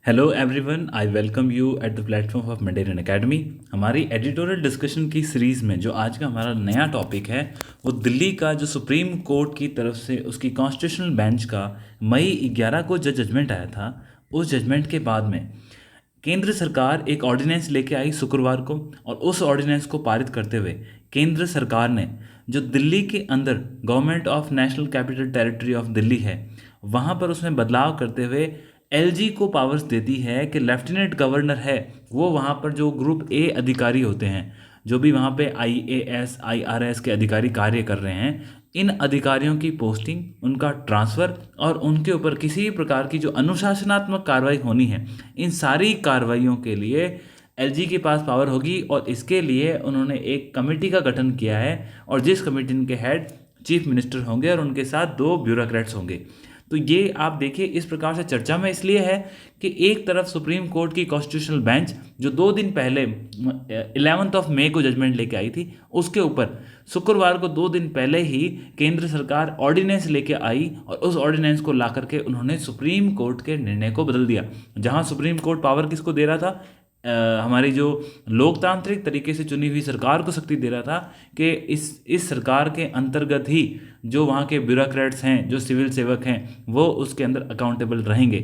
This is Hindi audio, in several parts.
Hello everyone, I welcome you at the platform of Meridian academy. हमारी एडिटोरियल डिस्कशन की सीरीज़ में जो आज का हमारा नया टॉपिक है वो दिल्ली का जो सुप्रीम कोर्ट की तरफ से उसकी कॉन्स्टिट्यूशनल बेंच का मई 11 को जो जजमेंट आया था, उस जजमेंट के बाद में केंद्र सरकार एक ऑर्डिनेंस लेके आई शुक्रवार को। और उस ऑर्डिनेंस को पारित करते हुए केंद्र सरकार ने जो दिल्ली के अंदर government of national capital territory of Delhi है, वहाँ पर उसमें बदलाव करते हुए एलजी को पावर्स देती है कि लेफ्टिनेंट गवर्नर है वो वहाँ पर जो ग्रुप ए अधिकारी होते हैं, जो भी वहाँ पे आईएएस आईआरएस के अधिकारी कार्य कर रहे हैं, इन अधिकारियों की पोस्टिंग, उनका ट्रांसफ़र और उनके ऊपर किसी भी प्रकार की जो अनुशासनात्मक कार्रवाई होनी है, इन सारी कार्रवाइयों के लिए एलजी के पास पावर होगी। और इसके लिए उन्होंने एक कमेटी का गठन किया है और जिस कमेटी के हेड चीफ मिनिस्टर होंगे और उनके साथ दो ब्यूरोक्रेट्स होंगे। तो ये आप देखिए इस प्रकार से चर्चा में इसलिए है कि एक तरफ सुप्रीम कोर्ट की कॉन्स्टिट्यूशनल बेंच जो 2 दिन पहले 11 मई को जजमेंट लेके आई थी, उसके ऊपर शुक्रवार को 2 दिन पहले ही केंद्र सरकार ऑर्डिनेंस लेके आई और उस ऑर्डिनेंस को ला करके उन्होंने सुप्रीम कोर्ट के निर्णय को बदल दिया। जहां सुप्रीम कोर्ट पावर किसको दे रहा था, हमारी जो लोकतांत्रिक तरीके से चुनी हुई सरकार को शक्ति दे रहा था कि इस सरकार के अंतर्गत ही जो वहाँ के ब्यूरोक्रेट्स हैं, जो सिविल सेवक हैं, वो उसके अंदर अकाउंटेबल रहेंगे।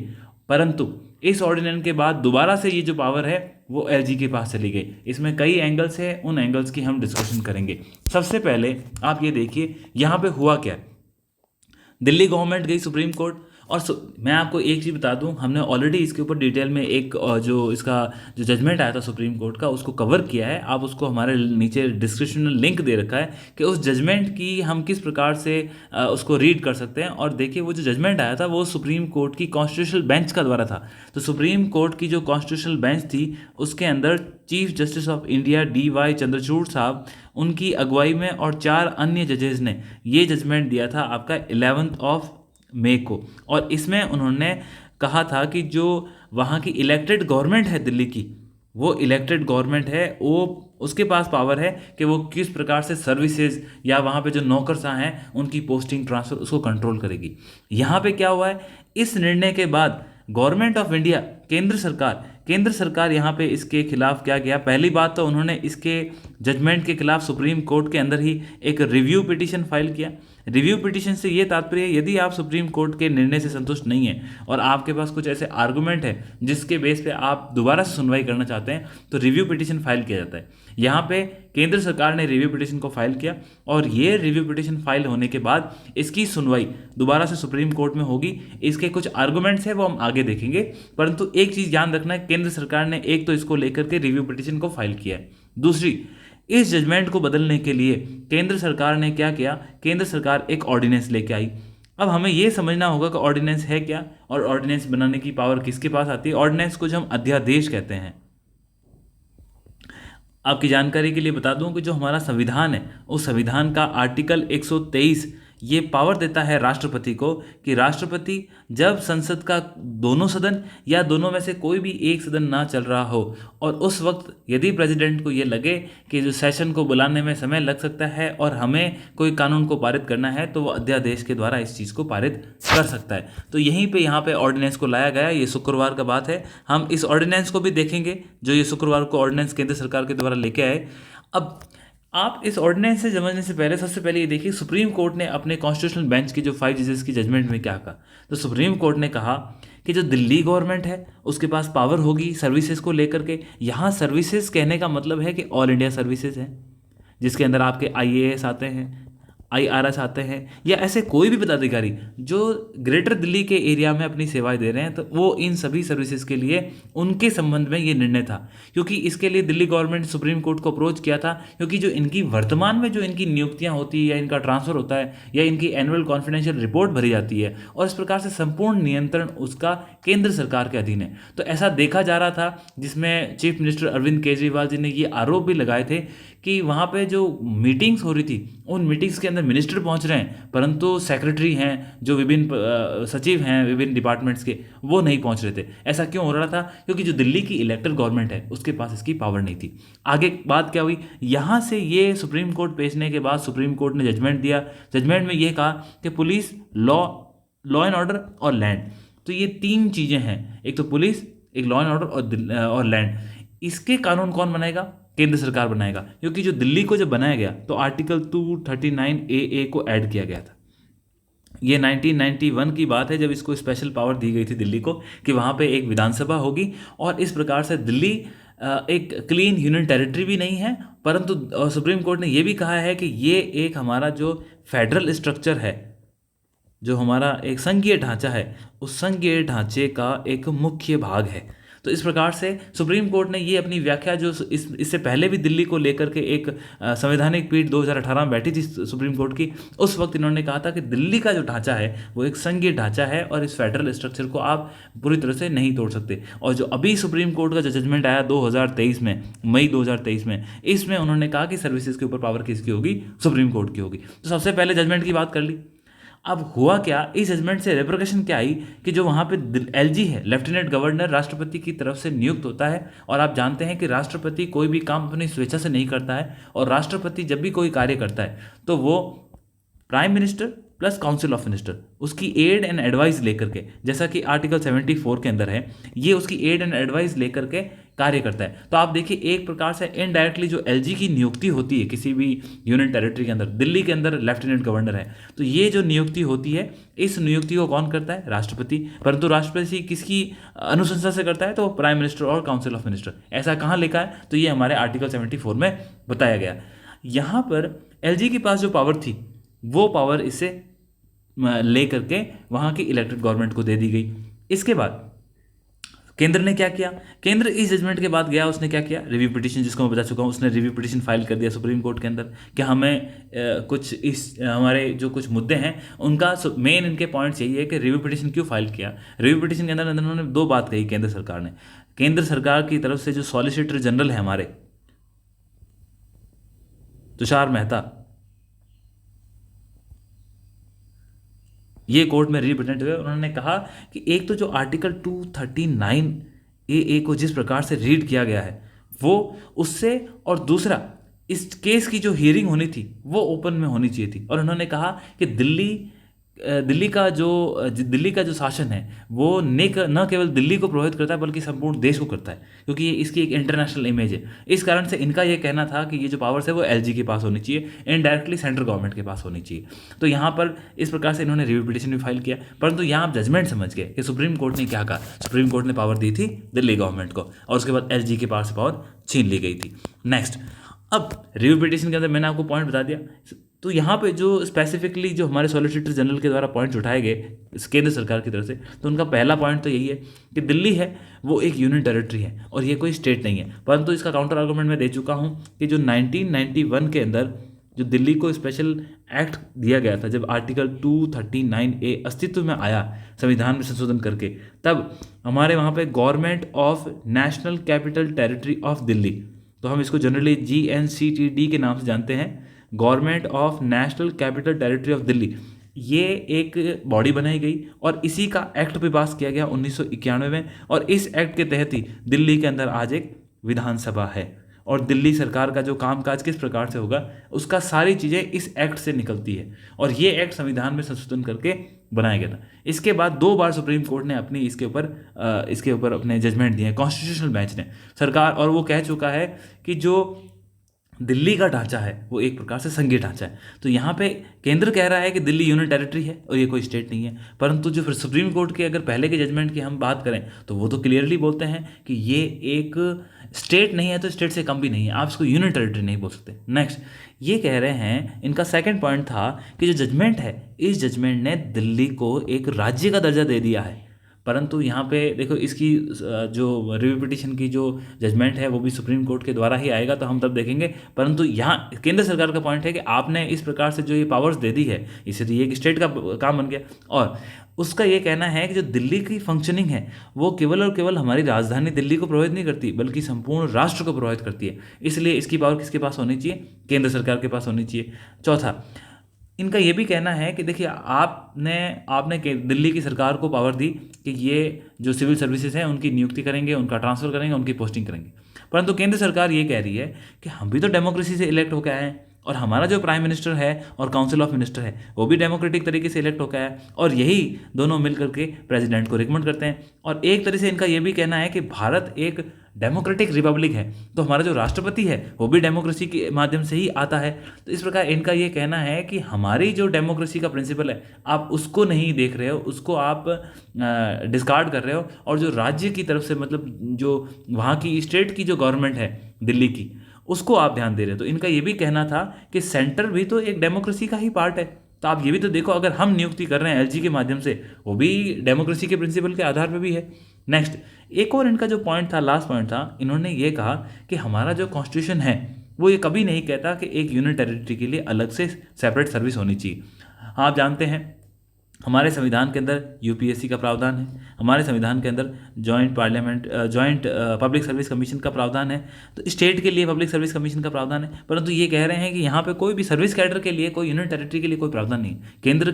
परंतु इस ऑर्डिनेंस के बाद दोबारा से ये जो पावर है वो एलजी के पास चली गई। इसमें कई एंगल्स हैं, उन एंगल्स की हम डिस्कशन करेंगे। सबसे पहले आप ये देखिए यहाँ पे हुआ क्या। दिल्ली गवर्नमेंट गई सुप्रीम कोर्ट और मैं आपको एक चीज़ बता दूं, हमने ऑलरेडी इसके ऊपर डिटेल में एक जो इसका जो जजमेंट आया था सुप्रीम कोर्ट का, उसको कवर किया है। आप उसको हमारे नीचे डिस्क्रिप्शन में लिंक दे रखा है कि उस जजमेंट की हम किस प्रकार से उसको रीड कर सकते हैं। और देखिए वो जो जजमेंट आया था वो सुप्रीम कोर्ट की कॉन्स्टिट्यूशनल बेंच का द्वारा था। तो सुप्रीम कोर्ट की जो कॉन्स्टिट्यूशनल बेंच थी उसके अंदर chief justice of India DY Chandrachud साहब, उनकी अगुवाई में और 4 अन्य जजेस ने ये जजमेंट दिया था आपका 11 मई को। और इसमें उन्होंने कहा था कि जो वहाँ की इलेक्टेड गवर्नमेंट है दिल्ली की, वो इलेक्टेड गवर्नमेंट है, वो उसके पास पावर है कि वो किस प्रकार से सर्विसेज या वहाँ पे जो नौकरशाह हैं उनकी पोस्टिंग ट्रांसफ़र उसको कंट्रोल करेगी। यहाँ पे क्या हुआ है, इस निर्णय के बाद गवर्नमेंट ऑफ इंडिया केंद्र सरकार यहाँ पे इसके खिलाफ क्या किया। पहली बात तो उन्होंने इसके जजमेंट के खिलाफ सुप्रीम कोर्ट के अंदर ही एक रिव्यू पिटीशन फाइल किया। रिव्यू पिटीशन से ये तात्पर्य है, यदि आप सुप्रीम कोर्ट के निर्णय से संतुष्ट नहीं हैं और आपके पास कुछ ऐसे आर्गूमेंट है जिसके बेस पे आप दोबारा से सुनवाई करना चाहते हैं, तो रिव्यू पिटीशन फाइल किया जाता है। यहाँ पे केंद्र सरकार ने रिव्यू पिटीशन को फाइल किया और ये रिव्यू पिटीशन फाइल होने के बाद इसकी सुनवाई दोबारा से सुप्रीम कोर्ट में होगी। इसके कुछ आर्गूमेंट्स हैं वो हम आगे देखेंगे, परंतु एक चीज़ ध्यान रखना है, केंद्र सरकार ने एक तो इसको लेकर के रिव्यू पिटीशन को फाइल किया है। दूसरी, इस जजमेंट को बदलने के लिए केंद्र सरकार ने क्या किया, केंद्र सरकार एक ऑर्डिनेंस लेके आई। अब हमें यह समझना होगा कि ऑर्डिनेंस है क्या और ऑर्डिनेंस बनाने की पावर किसके पास आती है। ऑर्डिनेंस को जो हम अध्यादेश कहते हैं। आपकी जानकारी के लिए बता दूं कि जो हमारा संविधान है उस संविधान का आर्टिकल 123 ये पावर देता है राष्ट्रपति को कि राष्ट्रपति जब संसद का दोनों सदन या दोनों में से कोई भी एक सदन ना चल रहा हो और उस वक्त यदि प्रेसिडेंट को ये लगे कि जो सेशन को बुलाने में समय लग सकता है और हमें कोई कानून को पारित करना है, तो वो अध्यादेश के द्वारा इस चीज़ को पारित कर सकता है। तो यहीं पे यहाँ पे ऑर्डिनेंस को लाया गया। ये शुक्रवार का बात है, हम इस ऑर्डिनेंस को भी देखेंगे जो ये शुक्रवार को ऑर्डिनेंस केंद्र सरकार के द्वारा लेके आए। अब आप इस ऑर्डिनेंस से समझने से पहले सबसे पहले ये देखिए सुप्रीम कोर्ट ने अपने कॉन्स्टिट्यूशनल बेंच की जो 5 जजेस की जजमेंट में क्या कहा। तो सुप्रीम कोर्ट ने कहा कि जो दिल्ली गवर्नमेंट है उसके पास पावर होगी सर्विसेज को लेकर के। यहाँ सर्विसेज कहने का मतलब है कि ऑल इंडिया सर्विसेज हैं, जिसके अंदर आपके IAS आते हैं, IRS आते हैं, या ऐसे कोई भी पदाधिकारी जो ग्रेटर दिल्ली के एरिया में अपनी सेवाएं दे रहे हैं, तो वो इन सभी सर्विसेज के लिए उनके संबंध में ये निर्णय था। क्योंकि इसके लिए दिल्ली गवर्नमेंट सुप्रीम कोर्ट को अप्रोच किया था, क्योंकि जो इनकी वर्तमान में जो इनकी नियुक्तियां होती है या इनका ट्रांसफ़र होता है या इनकी एनुअल कॉन्फिडेंशियल रिपोर्ट भरी जाती है और इस प्रकार से संपूर्ण नियंत्रण उसका केंद्र सरकार के अधीन है। तो ऐसा देखा जा रहा था, जिसमें चीफ मिनिस्टर अरविंद केजरीवाल जी ने ये आरोप भी लगाए थे कि वहाँ पे जो मीटिंग्स हो रही थी उन मीटिंग्स के अंदर मिनिस्टर पहुँच रहे हैं, परंतु सेक्रेटरी हैं, जो विभिन्न सचिव हैं विभिन्न डिपार्टमेंट्स के, वो नहीं पहुँच रहे थे। ऐसा क्यों हो रहा था? क्योंकि जो दिल्ली की इलेक्टेड गवर्नमेंट है उसके पास इसकी पावर नहीं थी। आगे बात क्या हुई, यहाँ से ये सुप्रीम कोर्ट भेजने के बाद सुप्रीम कोर्ट ने जजमेंट दिया। जजमेंट में ये कहा कि पुलिस, लॉ एंड ऑर्डर और लैंड, तो ये 3 चीज़ें हैं। एक तो पुलिस, एक लॉ एंड ऑर्डर और लैंड, इसके कानून कौन बनाएगा? केंद्र सरकार बनाएगा, क्योंकि जो दिल्ली को जब बनाया गया तो आर्टिकल 239 को ऐड किया गया था। ये 1991 की बात है जब इसको स्पेशल पावर दी गई थी दिल्ली को कि वहाँ पे एक विधानसभा होगी, और इस प्रकार से दिल्ली एक क्लीन यूनियन टेरिटरी भी नहीं है, परंतु सुप्रीम कोर्ट ने ये भी कहा है कि ये एक हमारा जो फेडरल स्ट्रक्चर है, जो हमारा एक संघीय ढांचा है, उस संघीय ढांचे का एक मुख्य भाग है। तो इस प्रकार से सुप्रीम कोर्ट ने ये अपनी व्याख्या जो इससे पहले भी दिल्ली को लेकर के एक संवैधानिक पीठ 2018 में बैठी थी सुप्रीम कोर्ट की, उस वक्त इन्होंने कहा था कि दिल्ली का जो ढांचा है वो एक संघीय ढांचा है और इस फेडरल स्ट्रक्चर को आप पूरी तरह से नहीं तोड़ सकते। और जो अभी सुप्रीम कोर्ट का जो जजमेंट आया 2023 में, मई 2023 में, इसमें उन्होंने कहा कि सर्विसेज के ऊपर पावर किसकी होगी? सुप्रीम कोर्ट की होगी। तो सबसे पहले जजमेंट की बात कर ली। अब हुआ क्या, इस जजमेंट से रेप्रिकेशन क्या आई कि जो वहाँ पे एलजी है, लेफ्टिनेंट गवर्नर, राष्ट्रपति की तरफ से नियुक्त होता है। और आप जानते हैं कि राष्ट्रपति कोई भी काम अपनी स्वेच्छा से नहीं करता है, और राष्ट्रपति जब भी कोई कार्य करता है तो वो prime minister plus council of minister उसकी एड एंड एडवाइस लेकर के, जैसा कि आर्टिकल 74 के अंदर है, ये उसकी एड एंड एडवाइस लेकर के कार्य करता है। तो आप देखिए एक प्रकार से इनडायरेक्टली जो एलजी की नियुक्ति होती है किसी भी यूनियन टेरिटरी के अंदर, दिल्ली के अंदर लेफ्टिनेंट गवर्नर है, तो ये जो नियुक्ति होती है, इस नियुक्ति को कौन करता है? राष्ट्रपति। परंतु राष्ट्रपति किसकी अनुशंसा से करता है? तो वो प्राइम मिनिस्टर और काउंसिल ऑफ मिनिस्टर। ऐसा कहाँ लिखा है? तो ये हमारे आर्टिकल 74 में बताया गया। यहाँ पर एलजी के पास जो पावर थी वो पावर इसे ले करके वहाँ की इलेक्टेड गवर्नमेंट को दे दी गई। इसके बाद केंद्र ने क्या किया? केंद्र इस जजमेंट के बाद गया, उसने क्या किया? रिव्यू पिटीशन, जिसको मैं बता चुका हूँ, उसने रिव्यू पिटीशन फाइल कर दिया सुप्रीम कोर्ट के अंदर कि हमें कुछ इस हमारे जो कुछ मुद्दे हैं उनका मेन इनके पॉइंट्स यही है कि रिव्यू पिटीशन क्यों फाइल किया। रिव्यू पिटीशन के अंदर उन्होंने दो बात कही केंद्र सरकार ने। केंद्र सरकार की तरफ से जो सॉलिसिटर जनरल है हमारे तुषार मेहता, ये कोर्ट में रिप्रेजेंट हुए, उन्होंने कहा कि एक तो जो आर्टिकल 239 को जिस प्रकार से रीड किया गया है वो उससे, और दूसरा इस केस की जो हियरिंग होनी थी वो ओपन में होनी चाहिए थी। और उन्होंने कहा कि दिल्ली का जो शासन है वो न केवल दिल्ली को प्रभावित करता है बल्कि संपूर्ण देश को करता है, क्योंकि ये इसकी एक इंटरनेशनल इमेज है। इस कारण से इनका ये कहना था कि ये जो पावर्स है वो एलजी के पास होनी चाहिए, इनडायरेक्टली सेंट्रल गवर्नमेंट के पास होनी चाहिए। तो यहाँ पर इस प्रकार से इन्होंने रिव्यू पिटीशन भी फाइल किया। परंतु यहाँ आप जजमेंट समझ गए कि सुप्रीम कोर्ट ने क्या कहा। सुप्रीम कोर्ट ने पावर दी थी दिल्ली गवर्नमेंट को, और उसके बाद एलजी के पास से पावर छीन ली गई थी। नेक्स्ट, अब रिव्यू पिटीशन के अंदर मैंने आपको पॉइंट बता दिया। तो यहाँ पे जो स्पेसिफिकली जो हमारे सॉलिसिटर जनरल के द्वारा पॉइंट्स उठाए गए केंद्र सरकार की तरफ से, तो उनका पहला पॉइंट तो यही है कि दिल्ली है वो एक यूनियन टेरिटरी है और ये कोई स्टेट नहीं है। परंतु इसका काउंटर आर्गूमेंट मैं दे चुका हूँ कि जो 1991 के अंदर जो दिल्ली को स्पेशल एक्ट दिया गया था, जब आर्टिकल 239 अस्तित्व में आया संविधान में संशोधन करके, तब हमारे वहाँ पे government of national capital territory of Delhi, तो हम इसको जनरली GNCTD के नाम से जानते हैं, government of national capital territory of Delhi, ये एक बॉडी बनाई गई और इसी का एक्ट भी पास किया गया 1991 में। और इस एक्ट के तहत ही दिल्ली के अंदर आज एक विधानसभा है, और दिल्ली सरकार का जो कामकाज किस प्रकार से होगा उसका सारी चीज़ें इस एक्ट से निकलती है, और ये एक्ट संविधान में संशोधन करके बनाया गया था। इसके बाद 2 बार सुप्रीम कोर्ट ने अपनी इसके ऊपर अपने जजमेंट दिए कॉन्स्टिट्यूशनल बेंच ने सरकार, और वो कह चुका है कि जो दिल्ली का ढांचा है वो एक प्रकार से संघीय ढांचा है। तो यहाँ पे केंद्र कह रहा है कि दिल्ली यूनियन टेरिटरी है और ये कोई स्टेट नहीं है, परंतु जो फिर सुप्रीम कोर्ट के अगर पहले के जजमेंट की हम बात करें तो वो तो क्लियरली बोलते हैं कि ये एक स्टेट नहीं है, तो स्टेट से कम भी नहीं है, आप इसको यूनियन टेरिटरी नहीं बोल सकते। नेक्स्ट, ये कह रहे हैं, इनका सेकंड पॉइंट था कि जो जजमेंट है, इस जजमेंट ने दिल्ली को एक राज्य का दर्जा दे दिया है। परंतु यहाँ पे देखो, इसकी जो रिव्यू पिटीशन की जो जजमेंट है वो भी सुप्रीम कोर्ट के द्वारा ही आएगा, तो हम तब देखेंगे। परंतु यहाँ केंद्र सरकार का पॉइंट है कि आपने इस प्रकार से जो ये पावर्स दे दी है, इससे तो ये एक स्टेट का काम बन गया। और उसका ये कहना है कि जो दिल्ली की फंक्शनिंग है वो केवल और केवल हमारी राजधानी दिल्ली को प्रभावित नहीं करती बल्कि संपूर्ण राष्ट्र को प्रभावित करती है, इसलिए इसकी पावर किसके पास होनी चाहिए? केंद्र सरकार के पास होनी चाहिए। चौथा, इनका ये भी कहना है कि देखिए, आपने दिल्ली की सरकार को पावर दी कि ये जो सिविल सर्विसेज हैं उनकी नियुक्ति करेंगे, उनका ट्रांसफ़र करेंगे, उनकी पोस्टिंग करेंगे। परंतु केंद्र सरकार ये कह रही है कि हम भी तो डेमोक्रेसी से इलेक्ट होकर आए हैं, और हमारा जो प्राइम मिनिस्टर है और काउंसिल ऑफ मिनिस्टर है वो भी डेमोक्रेटिक तरीके से इलेक्ट होकर है, और यही दोनों मिल करके प्रेसिडेंट को रिकमेंड करते हैं। और एक तरह से इनका ये भी कहना है कि भारत एक डेमोक्रेटिक रिपब्लिक है, तो हमारा जो राष्ट्रपति है वो भी डेमोक्रेसी के माध्यम से ही आता है। तो इस प्रकार इनका ये कहना है कि हमारी जो डेमोक्रेसी का प्रिंसिपल है आप उसको नहीं देख रहे हो, उसको आप डिस्कार्ड कर रहे हो, और जो राज्य की तरफ से मतलब जो वहाँ की स्टेट की जो गवर्नमेंट है दिल्ली की, उसको आप ध्यान दे रहे हो। तो इनका ये भी कहना था कि सेंटर भी तो एक डेमोक्रेसी का ही पार्ट है। तो आप ये भी तो देखो, अगर हम नियुक्ति कर रहे हैं एलजी के माध्यम से, वो भी डेमोक्रेसी के प्रिंसिपल के आधार पर भी है। नेक्स्ट, एक और इनका जो पॉइंट था, लास्ट पॉइंट था, इन्होंने ये कहा कि हमारा जो कॉन्स्टिट्यूशन है वो ये कभी नहीं कहता कि एक यूनियन टेरिटरी के लिए अलग से सेपरेट सर्विस होनी चाहिए। आप जानते हैं हमारे संविधान के अंदर यूपीएससी का प्रावधान है, हमारे संविधान के अंदर जॉइंट पब्लिक सर्विस कमीशन का प्रावधान है, तो स्टेट के लिए पब्लिक सर्विस कमीशन का प्रावधान है। परंतु ये कह रहे हैं कि यहाँ पे कोई भी सर्विस कैडर के लिए, कोई यूनियन टेरिटरी के लिए कोई प्रावधान नहीं। केंद्र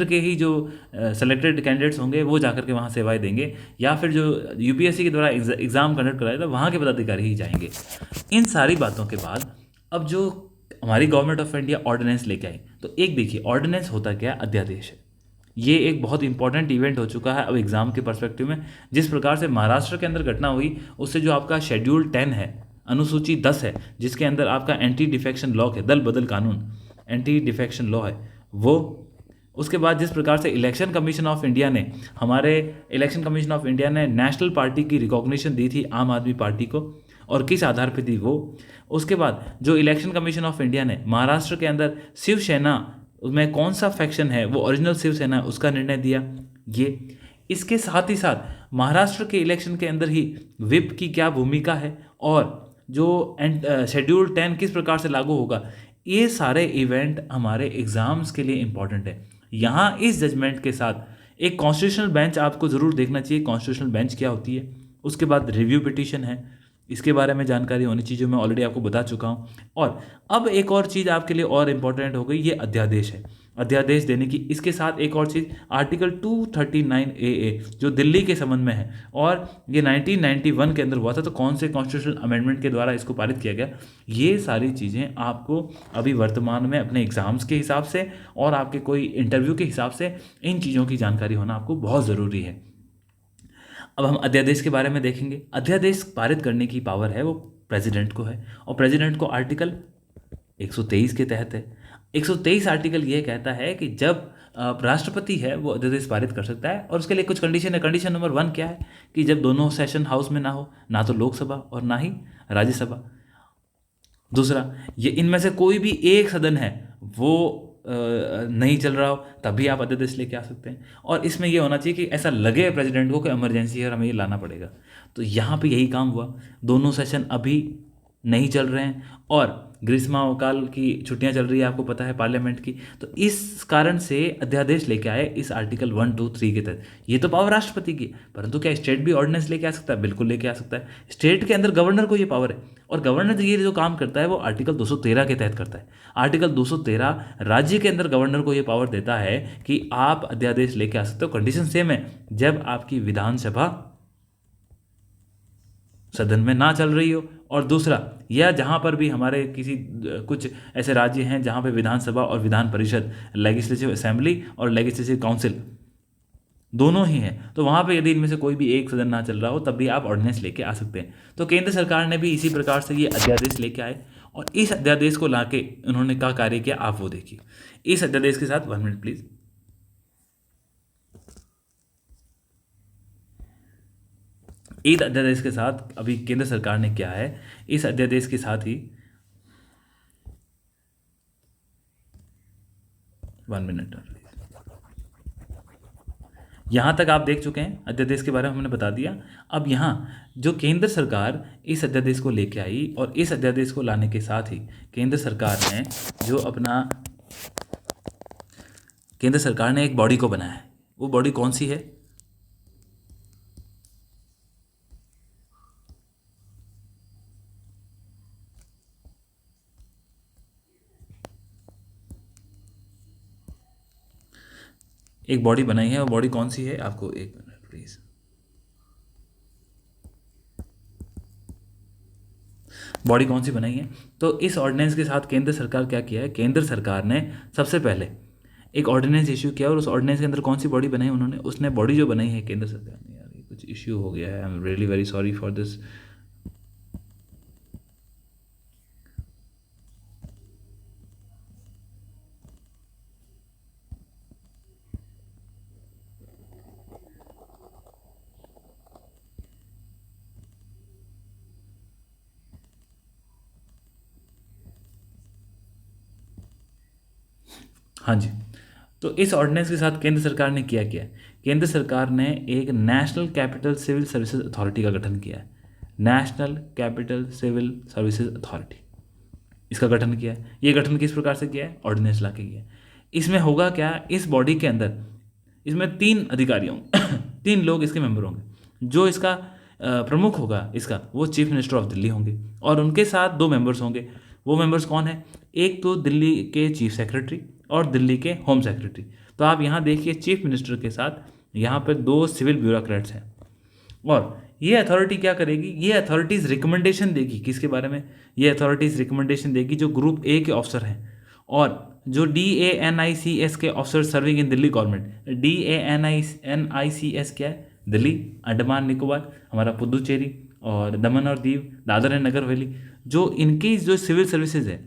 के ही जो सेलेक्टेड कैंडिडेट्स होंगे वो जाकर के वहाँ सेवाएं देंगे, या फिर जो यूपीएससी के द्वारा एग्ज़ाम कंडक्ट कराया था वहाँ के पदाधिकारी ही जाएंगे। इन सारी बातों के बाद अब जो हमारी गवर्नमेंट ऑफ इंडिया ऑर्डिनेंस लेके आई, तो एक देखिए ऑर्डिनेंस होता क्या है, अध्यादेश है। ये एक बहुत इंपॉर्टेंट इवेंट हो चुका है अब एग्जाम के पर्सपेक्टिव में। जिस प्रकार से महाराष्ट्र के अंदर घटना हुई, उससे जो आपका शेड्यूल 10 है, अनुसूची 10 है, जिसके अंदर आपका एंटी डिफेक्शन लॉ है, दल बदल कानून, एंटी डिफेक्शन लॉ है वो। उसके बाद जिस प्रकार से इलेक्शन कमीशन ऑफ इंडिया ने नेशनल पार्टी की रिकॉग्निशन दी थी आम आदमी पार्टी को, और किस आधार पर दी वो। उसके बाद जो इलेक्शन कमीशन ऑफ इंडिया ने महाराष्ट्र के अंदर शिवसेना में कौन सा फैक्शन है वो ओरिजिनल शिवसेना है उसका निर्णय दिया ये। इसके साथ ही साथ महाराष्ट्र के इलेक्शन के अंदर ही विप की क्या भूमिका है, और जो शेड्यूल 10 किस प्रकार से लागू होगा, ये सारे इवेंट हमारे एग्जाम्स के लिए इंपॉर्टेंट है। यहाँ इस जजमेंट के साथ एक कॉन्स्टिट्यूशनल बेंच आपको ज़रूर देखना चाहिए, कॉन्स्टिट्यूशनल बेंच क्या होती है। उसके बाद रिव्यू पिटीशन है, इसके बारे में जानकारी होनी चाहिए, जो मैं ऑलरेडी आपको बता चुका हूँ। और अब एक और चीज़ आपके लिए और इम्पॉर्टेंट हो गई, ये अध्यादेश है, अध्यादेश देने की। इसके साथ एक और चीज़ आर्टिकल 239AA जो दिल्ली के संबंध में है, और ये 1991 के अंदर हुआ था, तो कौन से कॉन्स्टिट्यूशनल अमेंडमेंट के द्वारा इसको पारित किया गया। ये सारी चीज़ें आपको अभी वर्तमान में अपने एग्ज़ाम्स के हिसाब से और आपके कोई इंटरव्यू के हिसाब से इन चीज़ों की जानकारी होना आपको बहुत ज़रूरी है। अब हम अध्यादेश के बारे में देखेंगे। अध्यादेश पारित करने की पावर है वो प्रेसिडेंट को है, और प्रेसिडेंट को आर्टिकल 123 के तहत है। 123 आर्टिकल ये कहता है कि जब राष्ट्रपति है वो अध्यादेश पारित कर सकता है, और उसके लिए कुछ कंडीशन है। कंडीशन नंबर 1 क्या है कि जब दोनों सेशन हाउस में ना हो, ना तो लोकसभा और ना ही राज्यसभा। दूसरा, ये इनमें से कोई भी एक सदन है वो नहीं चल रहा हो, तभी आप अध्यादेश लेके आ सकते हैं। और इसमें ये होना चाहिए कि ऐसा लगे प्रेसिडेंट को कि इमरजेंसी है और हमें ये लाना पड़ेगा। तो यहाँ पे यही काम हुआ। दोनों सेशन अभी नहीं चल रहे हैं, और ग्रीष्मावकाल की छुट्टियां चल रही है, आपको पता है, पार्लियामेंट की। तो इस कारण से अध्यादेश लेके आए इस आर्टिकल 1, 2, 3 के तहत। ये तो पावर राष्ट्रपति की, परंतु क्या स्टेट भी ऑर्डिनेंस लेके आ सकता है? बिल्कुल लेके आ सकता है। स्टेट के अंदर गवर्नर को ये पावर है, और गवर्नर ये जो काम करता है वो आर्टिकल 213 के तहत करता है। आर्टिकल 213 राज्य के अंदर गवर्नर को ये पावर देता है कि आप अध्यादेश लेके आ सकते हो। कंडीशन सेम है, जब आपकी विधानसभा सदन में ना चल रही हो, और दूसरा, या जहाँ पर भी हमारे कुछ ऐसे राज्य हैं जहाँ पे विधानसभा और विधान परिषद, लेजिस्लेटिव असेंबली और लेजिस्लेटिव काउंसिल दोनों ही हैं, तो वहाँ पे यदि इनमें से कोई भी एक सदन ना चल रहा हो तब भी आप ऑर्डिनेंस लेके आ सकते हैं। तो केंद्र सरकार ने भी इसी प्रकार से ये अध्यादेश लेके आए, और इस अध्यादेश को लाके उन्होंने क्या कार्य किया आप वो देखिए। इस अध्यादेश के साथ 1 मिनट प्लीज। इस अध्यादेश के साथ अभी केंद्र सरकार ने क्या है, इस अध्यादेश के साथ ही 1 मिनट, यहाँ तक आप देख चुके हैं अध्यादेश के बारे में हमने बता दिया। अब यहाँ जो केंद्र सरकार इस अध्यादेश को लेके आई, और इस अध्यादेश को लाने के साथ ही केंद्र सरकार ने एक बॉडी को बनाया है। वो बॉडी कौन सी है? एक बॉडी बनाई है, और बॉडी कौन सी है आपको 1 मिनट प्लीज। बॉडी कौन सी बनाई है? तो इस ऑर्डिनेंस के साथ केंद्र सरकार क्या किया है, केंद्र सरकार ने सबसे पहले एक ऑर्डिनेंस इशू किया और उस ऑर्डिनेंस के अंदर कौन सी बॉडी बनाई उन्होंने, उसने बॉडी जो बनाई है केंद्र सरकार ने, यार ये कुछ इश्यू हो गया है, I am really very sorry for this. हाँ जी, तो इस ऑर्डिनेंस के साथ केंद्र सरकार ने किया क्या, केंद्र सरकार ने एक national capital civil services authority का गठन किया है। National capital civil services authority, इसका गठन किया है। ये गठन किस प्रकार से किया है, ऑर्डिनेंस ला के किया है। इसमें होगा क्या, इस बॉडी के अंदर इसमें 3 अधिकारी होंगे 3 लोग इसके मेंबर होंगे। जो इसका प्रमुख होगा इसका, वो चीफ मिनिस्टर ऑफ दिल्ली होंगे और उनके साथ 2 मेंबर्स होंगे। वो मेंबर्स कौन है, एक तो दिल्ली के चीफ सेक्रेटरी और दिल्ली के होम सेक्रेटरी। तो आप यहाँ देखिए चीफ मिनिस्टर के साथ यहाँ पर 2 सिविल ब्यूरोक्रेट्स हैं। और ये अथॉरिटी क्या करेगी, ये अथॉरिटीज़ रिकमेंडेशन देगी किसके बारे में, ये अथॉरिटीज़ रिकमेंडेशन देगी जो ग्रुप ए के ऑफिसर हैं और जो DANICS के officer serving in Delhi government. DANICS क्या है, दिल्ली, अंडमान निकोबार, हमारा पुदुचेरी और दमन और दीव, दादर एंड नगर हवेली, जो इनकी जो सिविल सर्विसेज है,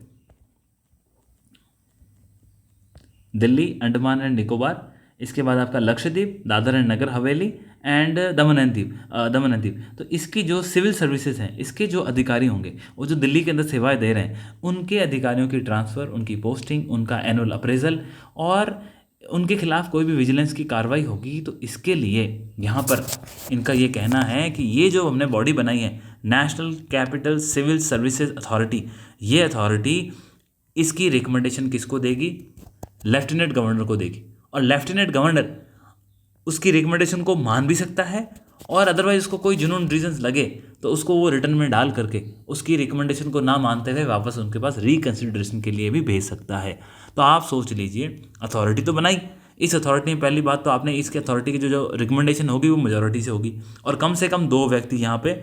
दिल्ली, अंडमान एंड निकोबार, इसके बाद आपका Lakshadweep, Dadar and Nagar Haveli and Daman and Diu. तो इसकी जो सिविल सर्विसेज हैं, इसके जो अधिकारी होंगे, वो जो दिल्ली के अंदर सेवाएं दे रहे हैं, उनके अधिकारियों की ट्रांसफ़र, उनकी पोस्टिंग, उनका एनुअल अप्रेजल और उनके खिलाफ कोई भी विजिलेंस की कार्रवाई होगी। तो इसके लिए यहाँ पर इनका ये कहना है कि ये जो हमने बॉडी बनाई है, national capital civil services authority, ये अथॉरिटी इसकी रिकमेंडेशन किसको देगी, लेफ्टिनेंट गवर्नर को देगी। और लेफ्टिनेंट गवर्नर उसकी रिकमेंडेशन को मान भी सकता है और अदरवाइज उसको कोई जुनून रीजंस लगे तो उसको वो रिटर्न में डाल करके उसकी रिकमेंडेशन को ना मानते हुए वापस उनके पास रिकन्सिडरेशन के लिए भी भेज सकता है। तो आप सोच लीजिए, अथॉरिटी तो बनाई, इस अथॉरिटी में पहली बात तो आपने इसके अथॉरिटी की जो रिकमेंडेशन होगी वो मेजोरिटी से होगी और कम से कम 2 व्यक्ति यहाँ पे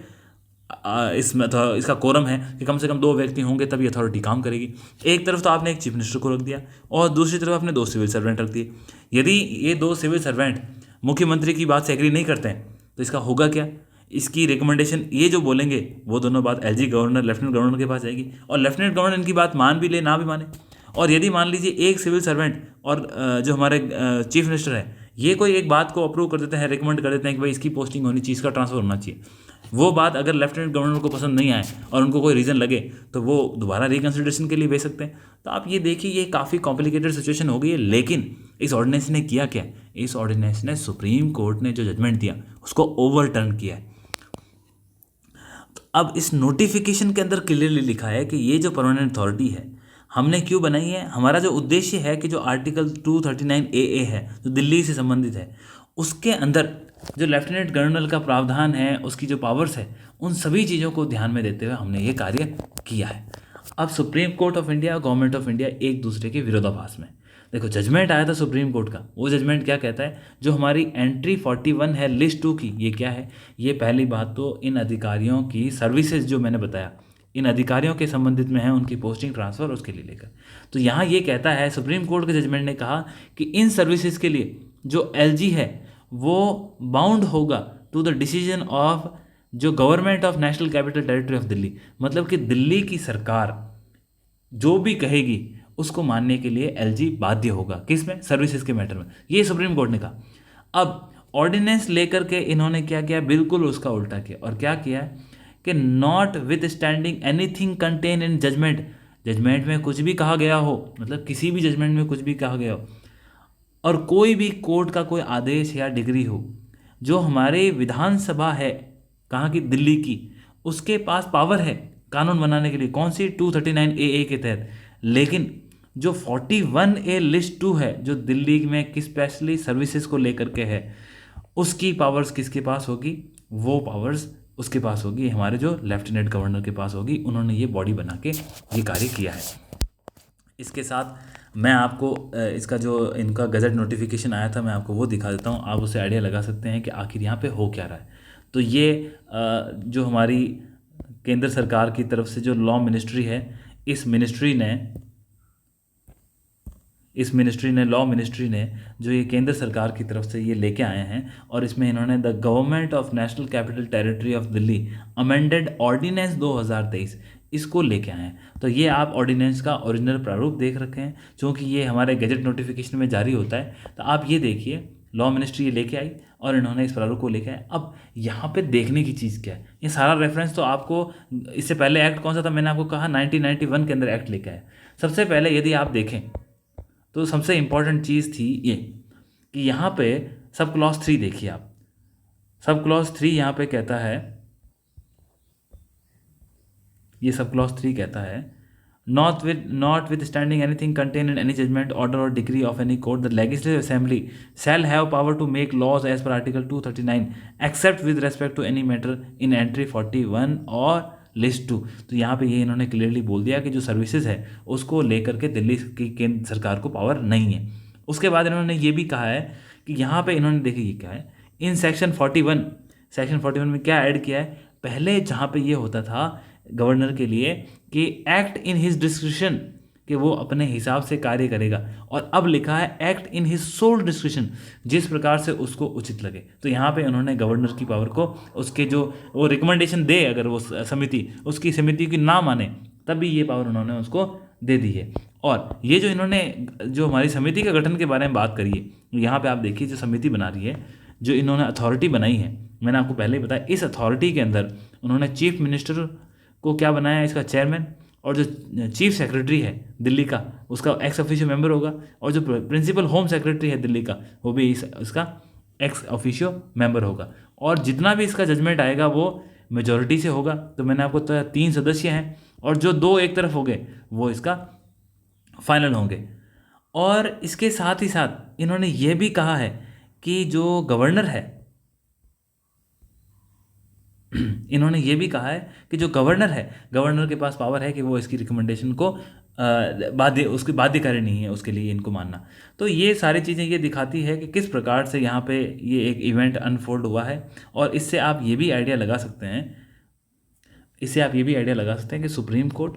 इसमें इसका कोरम है कि कम से कम 2 व्यक्ति होंगे तभी अथॉरिटी काम करेगी। एक तरफ तो आपने एक चीफ मिनिस्टर को रख दिया और दूसरी तरफ आपने 2 सिविल सर्वेंट रख दिए। यदि ये 2 सिविल सर्वेंट मुख्यमंत्री की बात से एग्री नहीं करते हैं तो इसका होगा क्या, इसकी रिकमेंडेशन ये जो बोलेंगे वो दोनों बात LG गवर्नर, लेफ्टिनेंट गवर्नर के पास जाएगी और लेफ्टिनेंट गवर्नर इनकी बात मान भी ले ना भी माने। और यदि मान लीजिए एक सिविल सर्वेंट और जो हमारे चीफ मिनिस्टर है, ये कोई एक बात को अप्रूव कर देते हैं, रिकमेंड कर देते हैं कि भाई इसकी पोस्टिंग होनी चाहिए, इसका ट्रांसफर होना चाहिए, वो बात अगर लेफ्टिनेंट गवर्नर को पसंद नहीं आए और उनको कोई रीज़न लगे तो वो दोबारा रिकन्सिडरेशन के लिए भेज सकते हैं। तो आप ये देखिए, ये काफ़ी कॉम्प्लिकेटेड सिचुएशन हो गई है। लेकिन इस ऑर्डिनेंस ने किया क्या, इस ऑर्डिनेंस ने सुप्रीम कोर्ट ने जो जजमेंट दिया उसको ओवरटर्न किया है। तो अब इस नोटिफिकेशन के अंदर क्लियरली लिखा है कि ये जो परमानेंट अथॉरिटी है हमने क्यों बनाई है, हमारा जो उद्देश्य है कि जो आर्टिकल 239 AA है जो दिल्ली से संबंधित है, उसके अंदर जो लेफ्टिनेंट गवर्नर का प्रावधान है, उसकी जो पावर्स है, उन सभी चीज़ों को ध्यान में देते हुए हमने ये कार्य किया है। अब supreme court of India, government of India एक दूसरे के विरोधाभास में, देखो जजमेंट आया था सुप्रीम कोर्ट का, वो जजमेंट क्या कहता है, जो हमारी एंट्री 41 है लिस्ट 2 की, ये क्या है, ये पहली बात तो इन अधिकारियों की सर्विसेज जो मैंने बताया इन अधिकारियों के संबंधित में है, उनकी पोस्टिंग ट्रांसफ़र उसके लिए लेकर। तो यहाँ ये कहता है, सुप्रीम कोर्ट के जजमेंट ने कहा कि इन सर्विसेज के लिए जो LG है वो बाउंड होगा टू द डिसीजन ऑफ जो government of national capital territory of Delhi, मतलब कि दिल्ली की सरकार जो भी कहेगी उसको मानने के लिए LG बाध्य होगा, किसमें, सर्विसेज के मैटर में, ये सुप्रीम कोर्ट ने कहा। अब ऑर्डिनेंस लेकर के इन्होंने क्या किया, बिल्कुल उसका उल्टा किया और क्या किया कि notwithstanding anything contain in judgement, judgement में कुछ भी कहा गया हो, मतलब किसी भी जजमेंट में कुछ भी कहा गया हो और कोई भी कोर्ट का कोई आदेश या डिग्री हो, जो हमारे विधानसभा है कहाँ की, दिल्ली की, उसके पास पावर है कानून बनाने के लिए, कौन सी, 239 AA के तहत। लेकिन जो 41A लिस्ट 2 है जो दिल्ली में किस स्पेशली सर्विसेज को लेकर के है, उसकी पावर्स किसके पास होगी, वो पावर्स उसके पास होगी, हमारे जो लेफ्टिनेंट गवर्नर के पास होगी। उन्होंने ये बॉडी बना के ये कार्य किया है। इसके साथ मैं आपको इसका जो इनका गजट नोटिफिकेशन आया था मैं आपको वो दिखा देता हूँ, आप उसे आइडिया लगा सकते हैं कि आखिर यहाँ पे हो क्या रहा है। तो ये जो हमारी केंद्र सरकार की तरफ से जो लॉ मिनिस्ट्री है, इस मिनिस्ट्री ने लॉ मिनिस्ट्री ने जो ये केंद्र सरकार की तरफ से ये लेके आए हैं, और इसमें इन्होंने the government of national capital territory of Delhi amended ordinance 2023 इसको लेके आए हैं। तो ये आप ऑर्डिनेंस का ओरिजिनल प्रारूप देख रखे हैं, क्योंकि ये हमारे गजट नोटिफिकेशन में जारी होता है। तो आप ये देखिए, लॉ मिनिस्ट्री ये लेके आई और इन्होंने इस प्रारूप को लेके आए। अब यहाँ पे देखने की चीज़ क्या है, ये सारा रेफरेंस तो आपको, इससे पहले एक्ट कौन सा था, मैंने आपको कहा 1991 के अंदर एक्ट लेके आए। सबसे पहले यदि आप देखें तो सबसे इम्पॉर्टेंट चीज़ थी ये कि यहाँ पे सब क्लॉज 3 देखिए आप, सब क्लॉज 3 यहाँ पे कहता है, ये सब क्लॉज 3 कहता है, notwithstanding anything contain in any judgement order और degree of any court the legislative assembly shall have power to make laws as per article 239 except with respect to any matter in entry 41 और लिस्ट 2। तो यहाँ पे ये इन्होंने क्लियरली बोल दिया कि जो सर्विसेज है उसको लेकर के दिल्ली की केंद्र सरकार को पावर नहीं है। उसके बाद इन्होंने ये भी कहा है कि यहाँ पे इन्होंने देखिए ये क्या है, इन सेक्शन 41 में क्या ऐड किया है, पहले जहाँ पे ये होता था गवर्नर के लिए कि एक्ट इन हिज डिस्क्रिशन, कि वो अपने हिसाब से कार्य करेगा, और अब लिखा है act in his sole discretion, जिस प्रकार से उसको उचित लगे। तो यहाँ पे उन्होंने गवर्नर की पावर को, उसके जो वो रिकमेंडेशन दे, अगर वो उसकी समिति की ना माने तब भी ये पावर उन्होंने उसको दे दी है। और ये जो इन्होंने जो हमारी समिति का गठन के बारे में बात करी है, यहाँ पे आप देखिए जो समिति बना रही है, जो इन्होंने अथॉरिटी बनाई है, मैंने आपको पहले ही बताया, इस अथॉरिटी के अंदर उन्होंने चीफ मिनिस्टर को क्या बनाया, इसका चेयरमैन, और जो चीफ सेक्रेटरी है दिल्ली का उसका एक्स ऑफिशियो मेंबर होगा, और जो प्रिंसिपल होम सेक्रेटरी है दिल्ली का वो भी इसका एक्स ऑफिशियो मेंबर होगा। और जितना भी इसका जजमेंट आएगा वो मेजॉरिटी से होगा। तो मैंने आपको बताया 3 सदस्य हैं, और जो 2 एक तरफ हो गए वो इसका फाइनल होंगे। और इसके साथ ही साथ इन्होंने ये भी कहा है कि जो गवर्नर है, इन्होंने ये भी कहा है कि जो गवर्नर है, गवर्नर के पास पावर है कि वो इसकी रिकमेंडेशन को उसकी बाध्यकारी नहीं है उसके लिए इनको मानना। तो ये सारी चीज़ें ये दिखाती है कि किस प्रकार से यहाँ पे ये एक इवेंट अनफोल्ड हुआ है। और इससे आप ये भी आइडिया लगा सकते हैं कि सुप्रीम कोर्ट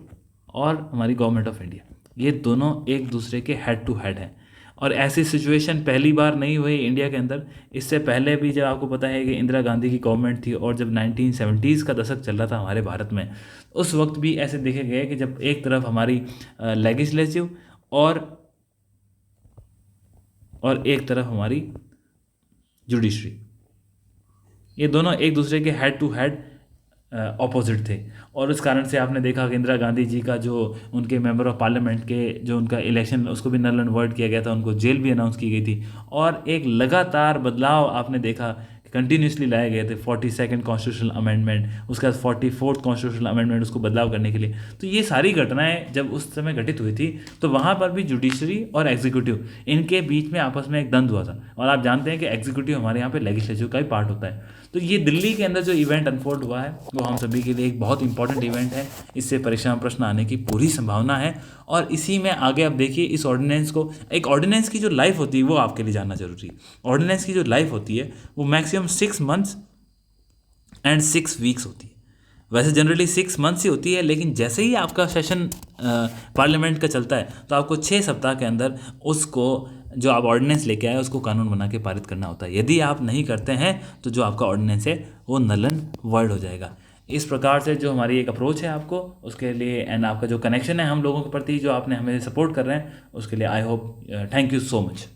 और हमारी गवर्नमेंट ऑफ इंडिया ये दोनों एक दूसरे के हेड टू हेड हैं। और ऐसी सिचुएशन पहली बार नहीं हुई इंडिया के अंदर। इससे पहले भी जब आपको पता है कि इंदिरा गांधी की गवर्नमेंट थी, और जब 1970s का दशक चल रहा था हमारे भारत में, उस वक्त भी ऐसे देखे गए कि जब एक तरफ हमारी लेजिस्लेटिव और एक तरफ हमारी जुडिशरी, ये दोनों एक दूसरे के हेड टू हेड ऑपोजिट थे। और उस कारण से आपने देखा कि इंदिरा गांधी जी का जो उनके मेंबर ऑफ पार्लियामेंट के जो उनका इलेक्शन उसको भी नल एंड वॉइड किया गया था, उनको जेल भी अनाउंस की गई थी। और एक लगातार बदलाव आपने देखा कंटिन्यूसली लाए गए थे, 42nd कॉन्स्टिट्यूशनल अमेंडमेंट, उसके बाद 44th कॉन्स्टिट्यूशनल अमेंडमेंट, उसको बदलाव करने के लिए। तो ये सारी घटनाएं जब उस समय घटित हुई थी तो वहाँ पर भी जुडिशरी और एग्जीक्यूटिव इनके बीच में आपस में एक द्वंद्व हुआ था। और आप जानते हैं कि एग्जीक्यूटिव हमारे यहाँ पे लेजिस्लेटिव का ही पार्ट होता है। तो ये दिल्ली के अंदर जो इवेंट अनफोल्ड हुआ है वो हम सभी के लिए एक बहुत इंपॉर्टेंट इवेंट है। इससे परीक्षा में प्रश्न आने की पूरी संभावना है। और इसी में आगे आप देखिए इस ऑर्डिनेंस को, एक ऑर्डिनेंस की जो लाइफ होती है वो आपके लिए जानना जरूरी है। ऑर्डिनेंस की जो लाइफ होती है वो मैक्सिमम 6 months एंड 6 weeks होती है। वैसे जनरली 6 months ही होती है, लेकिन जैसे ही आपका सेशन पार्लियामेंट का चलता है तो आपको 6 सप्ताह के अंदर उसको जो आप ऑर्डिनेंस लेके आए उसको कानून बना के पारित करना होता है। यदि आप नहीं करते हैं तो जो आपका ऑर्डिनेंस है वो नल एंड वॉइड हो जाएगा। इस प्रकार से जो हमारी एक अप्रोच है आपको उसके लिए, एंड आपका जो कनेक्शन है हम लोगों के प्रति, जो आपने हमें सपोर्ट कर रहे हैं, उसके लिए I hope, thank you so much.